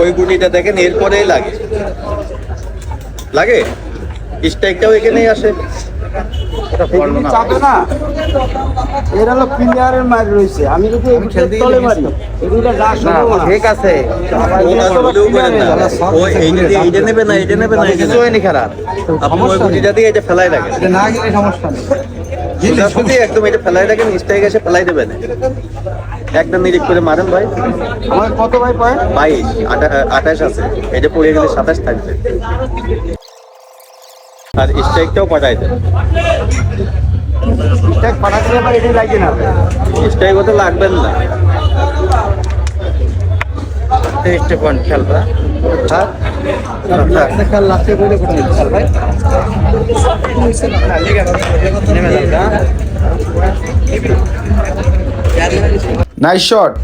ওই গুটিটা দেখেন এরপরেই লাগে লাগে স্ট্রাইকটাও এখানেই আসে। চাপে না, এর হলো প্লেয়ারের মার রয়েছে। আমি যদি তলে মারি এগুলা যা সম্ভব না। ঠিক আছে, এইটা নেবে না, এটা নেবে না, কিছু হয়নি খারাপ। আপনি ওই গুটিটা দিয়ে এটা ফেলাই রাখেন, না গেলে সমস্যা নেই। সোজাসুজি একদম এটা ফেলাই রাখেন, স্ট্রাইক এসে ফেলাই দেবেন। একটা নিরিখ করে মারেন ভাই। আমার কত ভাই পয়েন্ট? 22 28 আছে, এটা পড়ে গেলে 27 থাকবে। আর স্ট্রাইকটাও পাঠাই দেন। স্ট্রাইক পাঠাতে আবার এটাই লাগে না। স্ট্রাইক হতে লাগবেন না। 23 পয়েন্ট খেলবা। হ্যাঁ খেল লাস্টে করে কোথায় খেল ভাই? নেমে যাবে। Nice shot.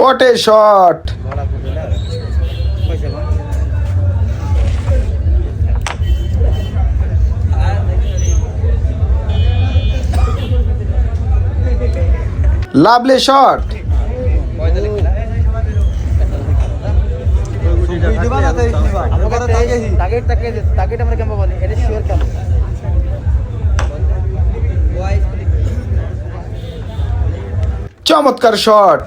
What a shot! Lovely shot! চমৎকার শট।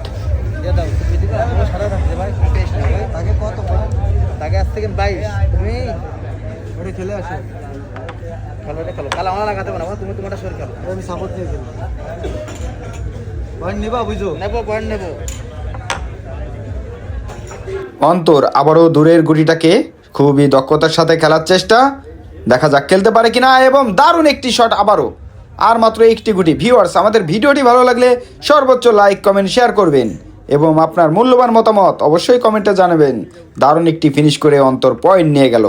অন্তর আবারও দূরের গুটিটাকে খুবই দক্ষতার সাথে খেলার চেষ্টা, দেখা যাক খেলতে পারে কিনা। এবং দারুণ একটি শট আবারও, আর মাত্র একটি গুটি। ভিউয়ার্স, আমাদের ভিডিওটি ভালো লাগলে সর্বোচ্চ লাইক কমেন্ট শেয়ার করবেন এবং আপনার মূল্যবান মতামত অবশ্যই কমেন্টে জানাবেন। দারুণ একটি ফিনিশ করে অন্তর পয়েন্ট নিয়ে গেল।